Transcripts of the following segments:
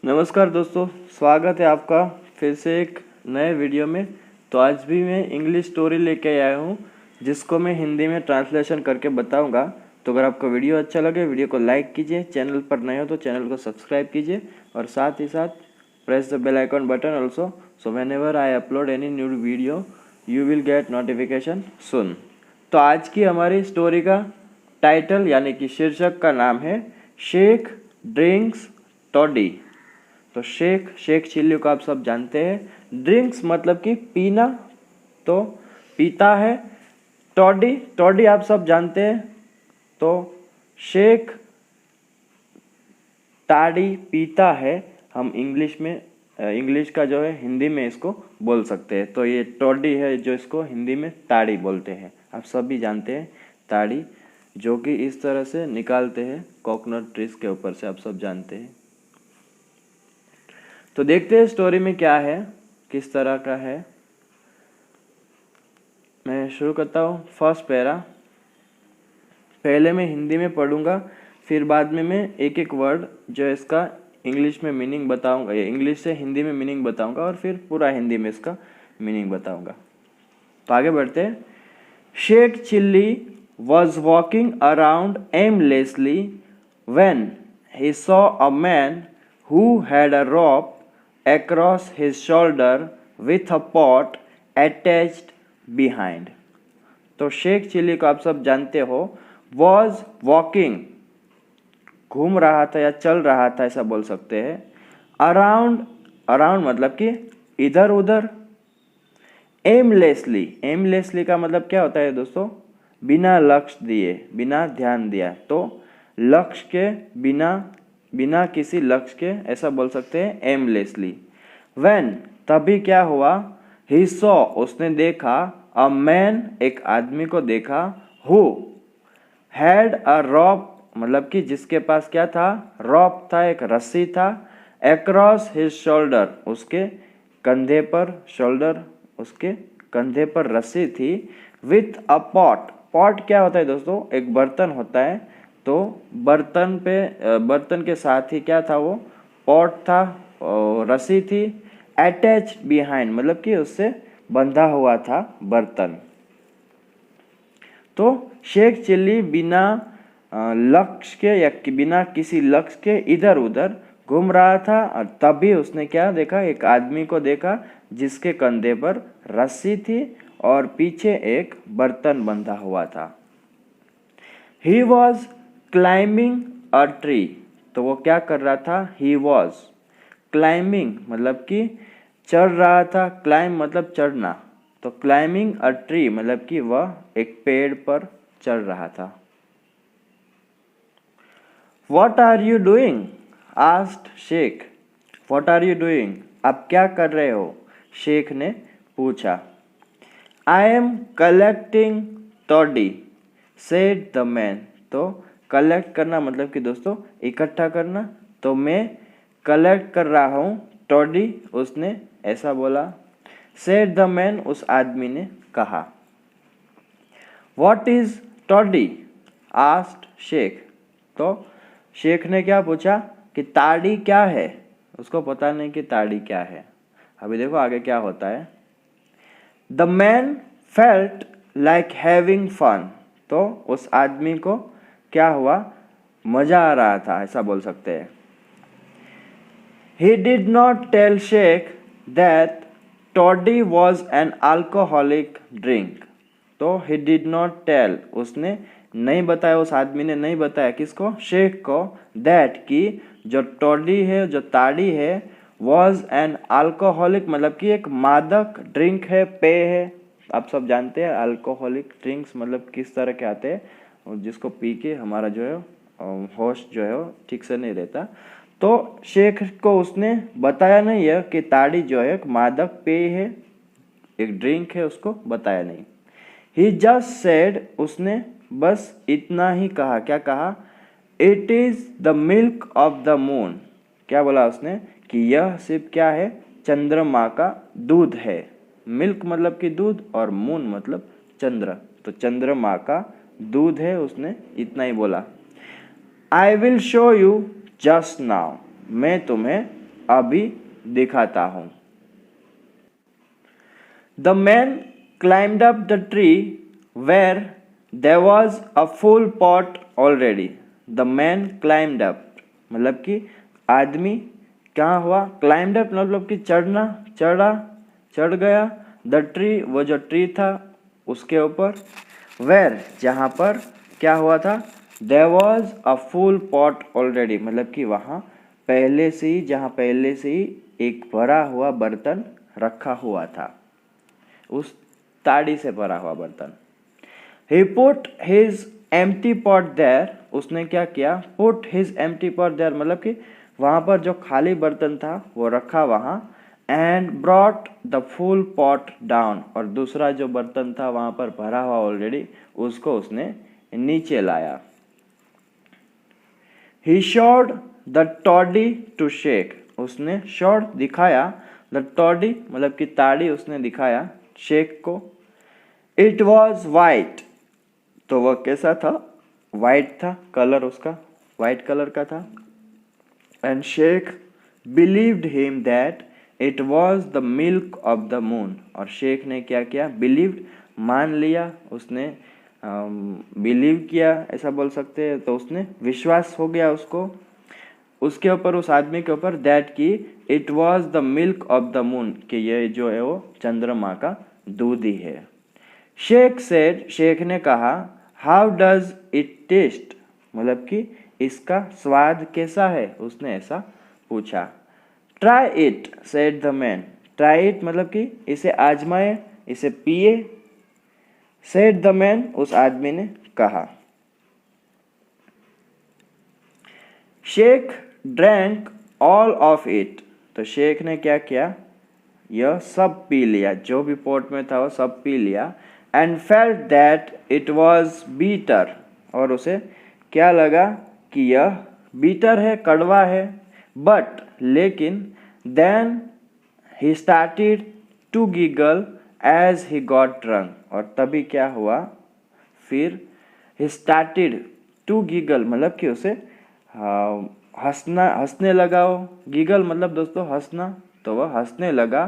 नमस्कार दोस्तों, स्वागत है आपका फिर से एक नए वीडियो में। तो आज भी मैं इंग्लिश स्टोरी लेके आया हूँ जिसको मैं हिंदी में ट्रांसलेशन करके बताऊँगा। तो अगर आपको वीडियो अच्छा लगे वीडियो को लाइक कीजिए, चैनल पर नए हो तो चैनल को सब्सक्राइब कीजिए और साथ ही साथ press the bell icon button also, so whenever I upload any new video you will get notification soon. तो आज की हमारी स्टोरी का टाइटल यानी कि शीर्षक का नाम है शेख ड्रिंक्स टॉडी। तो शेख चिल्ली को आप सब जानते हैं। ड्रिंक्स मतलब कि पीना, तो पीता है। टॉडी आप सब जानते हैं। तो शेख ताड़ी पीता है। हम इंग्लिश का जो है हिंदी में इसको बोल सकते हैं। तो ये टॉडी है जो इसको हिंदी में ताड़ी बोलते हैं। आप सब भी जानते हैं ताड़ी, जो कि इस तरह से निकालते हैं कोकोनट ट्रीज के ऊपर से, आप सब जानते हैं। तो देखते हैं स्टोरी में क्या है, किस तरह का है। मैं शुरू करता हूँ। फर्स्ट पैरा पहले मैं हिंदी में पढ़ूंगा, फिर बाद में मैं एक एक वर्ड जो है इसका इंग्लिश में मीनिंग बताऊंगा, या इंग्लिश से हिंदी में मीनिंग बताऊंगा और फिर पूरा हिंदी में इसका मीनिंग बताऊंगा। तो आगे बढ़ते हैं। Sheikh Chilli was walking around aimlessly when he saw a man who had a rope across his shoulder with a pot attached behind। तो शेख चिल्ली को आप सब जानते हो। was walking घूम रहा था या चल रहा था, ऐसा बोल सकते हैं। अराउंड मतलब कि इधर उधर। एमलेसली का मतलब क्या होता है दोस्तों? बिना लक्ष्य दिए, बिना ध्यान दिया। तो लक्ष्य के बिना किसी लक्ष्य के, ऐसा बोल सकते हैं एमलेसली। व्हेन तभी क्या हुआ? ही सॉ उसने देखा, अ मैन एक आदमी को देखा, हु हैड अ रॉप मतलब कि जिसके पास क्या था? रॉप था, एक रस्सी था। अक्रॉस हिज शोल्डर उसके कंधे पर, शोल्डर उसके कंधे पर रस्सी थी। विथ अ पॉट क्या होता है दोस्तों? एक बर्तन होता है। तो बर्तन के साथ ही क्या था? वो पॉट था, रस्सी थी। अटैच बिहाइंड मतलब कि उससे बंधा हुआ था बर्तन। तो शेख चिल्ली बिना लक्ष्य के या बिना किसी लक्ष्य के इधर उधर घूम रहा था, और तभी उसने क्या देखा? एक आदमी को देखा जिसके कंधे पर रस्सी थी और पीछे एक बर्तन बंधा हुआ था। He was climbing a tree। तो वो क्या कर रहा था? He was climbing मतलब कि चढ़ रहा था। climb मतलब चढ़ना। तो climbing a tree मतलब कि वह एक पेड़ पर चढ़ रहा था। What are you doing? asked Sheikh. What are you doing? आप क्या कर रहे हो? शेख ने पूछा। I am collecting toddy, said the man। तो कलेक्ट करना मतलब कि दोस्तों इकट्ठा करना। तो मैं कलेक्ट कर रहा हूँ टॉडी, उसने ऐसा बोला। said the man उस आदमी ने कहा। What is toddy? asked Sheikh. तो शेख ने क्या पूछा कि ताड़ी क्या है? उसको पता नहीं कि ताड़ी क्या है। अभी देखो आगे क्या होता है। The man felt like having fun। तो उस आदमी को क्या हुआ? मजा आ रहा था, ऐसा बोल सकते हैं। He did not tell Sheikh that toddy was an alcoholic drink। तो he did not tell उसने नहीं बताया, उस आदमी ने नहीं बताया किसको? शेख को। that कि जो टॉडी है, जो ताड़ी है, was an alcoholic मतलब कि एक मादक ड्रिंक है, पेय है। आप सब जानते हैं अल्कोहलिक ड्रिंक्स मतलब किस तरह के आते हैं, और जिसको पी के हमारा जो है होश जो है वो ठीक से नहीं रहता। तो शेख को उसने बताया नहीं है कि ताड़ी जो है एक मादक पेय है, एक ड्रिंक है, उसको बताया नहीं। ही जस्ट सेड उसने बस इतना ही कहा। क्या कहा? It is the milk of the moon. क्या बोला उसने? कि यह सिर्फ क्या है? चंद्रमा का दूध है। मिल्क मतलब कि दूध और मून मतलब चंद्र, तो चंद्रमा का दूध है, उसने इतना ही बोला। I will show you just now. मैं तुम्हें अभी दिखाता हूँ। The man climbed up the tree where there was a full pot already. The man climbed up मतलब कि आदमी क्या हुआ, climbed up मतलब कि चढ़ना, चढ़ गया। The tree वो जो ट्री था उसके ऊपर, where जहाँ पर क्या हुआ था, there was a full pot already मतलब कि वहाँ पहले से ही, जहाँ पहले से ही एक भरा हुआ बर्तन रखा हुआ था, उस ताड़ी से भरा हुआ बर्तन। He put his empty pot there, उसने क्या किया, put his empty pot there मतलब कि वहाँ पर जो खाली बर्तन था वो रखा वहाँ, and brought the full pot down, और दूसरा जो बर्तन था वहाँ पर भरा हुआ ऑलरेडी, उसको उसने नीचे लाया। He showed the toddy to shake, उसने showed दिखाया, the toddy मतलब कि ताड़ी उसने दिखाया शेख को। It was white, तो वह कैसा था, वाइट था, कलर उसका वाइट कलर का था। And Sheikh believed him that it was the milk of the moon, और शेख ने क्या किया, believed मान लिया, उसने बिलीव किया ऐसा बोल सकते हैं, तो उसने विश्वास हो गया उसको, उसके ऊपर, उस आदमी के ऊपर, दैट की it was the milk of the moon, कि ये जो है वो चंद्रमा का दूध ही है। शेख सेड, शेख ने कहा, हाउ डज इट टेस्ट मतलब कि इसका स्वाद कैसा है, उसने ऐसा पूछा। Try it said the man, try it मतलब कि इसे आजमाए, इसे पिए। सेड द मैन उस आदमी ने कहा। Sheikh drank all of it, तो शेख ने क्या किया, यह सब पी लिया, जो भी पोट में था वो सब पी लिया। And felt that it was bitter, और उसे क्या लगा कि यह बीटर है, कड़वा है। बट लेकिन then he started to giggle as he got drunk, और तभी क्या हुआ, फिर ही स्टार्टेड टू गिगल मतलब कि उसे हंसने लगा वो, गिगल मतलब दोस्तों हंसना, तो वह हंसने लगा।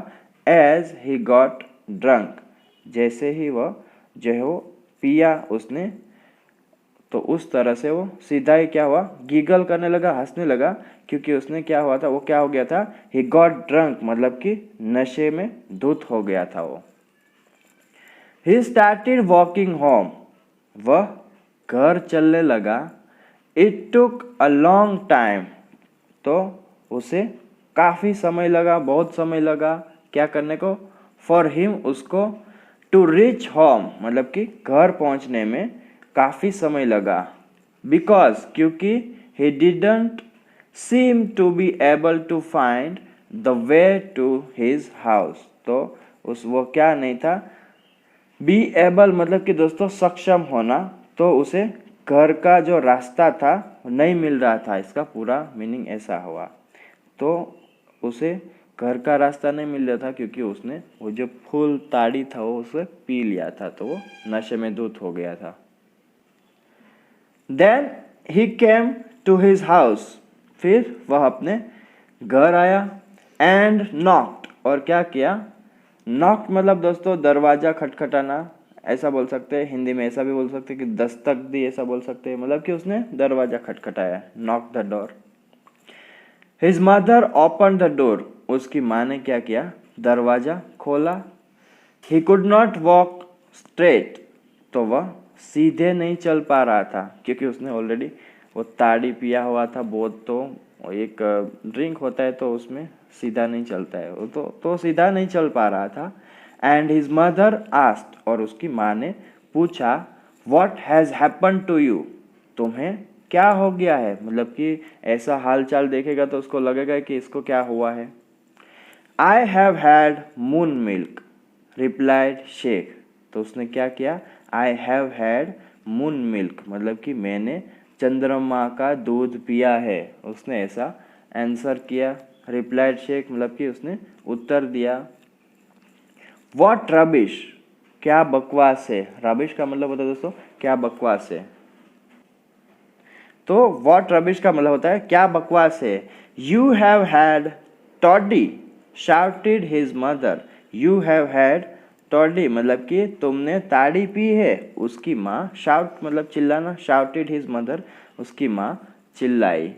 एज ही गॉट ड्रंक, जैसे ही वह जो है वो पिया उसने, तो उस तरह से वो सीधा ही क्या हुआ, गिगल करने लगा, हंसने लगा, क्योंकि उसने क्या हुआ था, वो क्या हो गया था, ही गॉट ड्रंक मतलब कि नशे में धुत हो गया था वो। ही स्टार्टेड वॉकिंग होम, वह घर चलने लगा। It took a long time, तो उसे काफ़ी समय लगा, बहुत समय लगा क्या करने को, फॉर हिम उसको, टू रीच होम मतलब कि घर पहुंचने में काफ़ी समय लगा। बिकॉज क्योंकि he didn't seem to be able to find the way to his house, तो उस वो क्या नहीं था, बी एबल मतलब कि दोस्तों सक्षम होना, तो उसे घर का जो रास्ता था नहीं मिल रहा था, इसका पूरा मीनिंग ऐसा हुआ। तो उसे घर का रास्ता नहीं मिल रहा था क्योंकि उसने वो जो फूल ताड़ी था वो उसे पी लिया था, तो वो नशे में धुत हो गया था। Then he came to his house, फिर वह अपने घर आया। एंड नॉक्ड, और क्या किया, नॉक्ड मतलब दोस्तों दरवाजा खटखटाना ऐसा बोल सकते हैं, हिंदी में ऐसा भी बोल सकते हैं कि दस्तक दी ऐसा बोल सकते हैं, मतलब कि उसने दरवाजा खटखटाया, knock the door. His mother open the door, उसकी माँ ने क्या किया, दरवाजा खोला। He could not walk straight, तो वह सीधे नहीं चल पा रहा था क्योंकि उसने ऑलरेडी वो ताड़ी पिया हुआ था बहुत, तो एक ड्रिंक होता है तो उसमें सीधा नहीं चलता है वो, तो सीधा नहीं चल पा रहा था। एंड हिज मदर आस्क्ड, और उसकी माँ ने पूछा, what has happened to you, तुम्हें क्या हो गया है, मतलब कि ऐसा हाल चाल देखेगा तो उसको लगेगा कि इसको क्या हुआ है। I have had moon milk replied Sheikh, तो उसने क्या किया, I have had moon milk मतलब कि मैंने चंद्रमा का दूध पिया है, उसने ऐसा आंसर किया। रिप्लाइड शेख मतलब कि उसने उत्तर दिया। व्हाट रबिश, क्या बकवास है, रबिश का मतलब होता है दोस्तों क्या बकवास है, तो व्हाट रबिश का मतलब होता है क्या बकवास है। You have had toddy, shouted his mother. You have had toddy मतलब कि तुमने ताड़ी पी है, उसकी माँ. Shout मतलब चिल्लाना, shouted his mother, उसकी माँ चिल्लाई.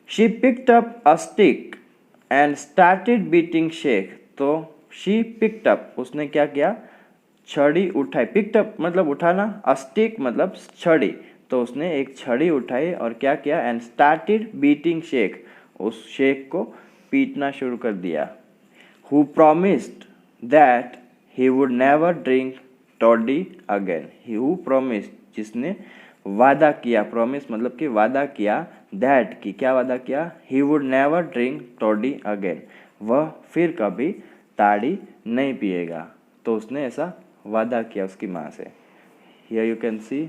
She picked up a stick and started beating Sheikh. तो she picked up, उसने क्या किया, छड़ी उठाई. पिक्ड अप मतलब उठाना, अ स्टिक मतलब छड़ी. तो उसने एक छड़ी उठाई और क्या किया, एंड स्टार्टेड बीटिंग शेख, उस शेख को पीटना शुरू कर दिया. Who promised that he would never drink toddy again. Who promised, जिसने वादा किया, प्रोमिस मतलब कि वादा किया, दैट की क्या वादा किया, he would never drink toddy again, वह फिर कभी ताड़ी नहीं पिएगा. तो उसने ऐसा वादा किया उसकी माँ से. Here you can see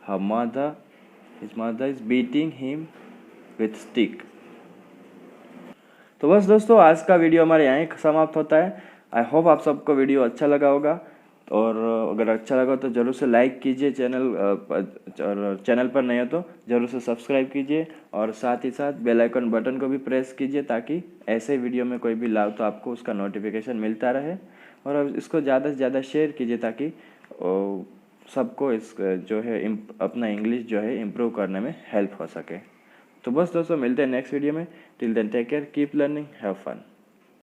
her mother, his mother is beating him with stick. तो बस दोस्तों, आज का वीडियो हमारे यहाँ समाप्त होता है. आई होप आप सबको वीडियो अच्छा लगा होगा, और अगर अच्छा लगा तो ज़रूर से लाइक कीजिए चैनल, और चैनल पर नहीं हो तो ज़रूर से सब्सक्राइब कीजिए, और साथ ही साथ बेल आइकन बटन को भी प्रेस कीजिए ताकि ऐसे वीडियो में कोई भी लाओ तो आपको उसका नोटिफिकेशन मिलता रहे. और अब इसको ज़्यादा से ज़्यादा शेयर कीजिए ताकि सबको इस जो है अपना इंग्लिश जो है इम्प्रूव करने में हेल्प हो सके. तो बस दोस्तों, मिलते हैं नेक्स्ट वीडियो में. Till then take care, keep learning, have fun.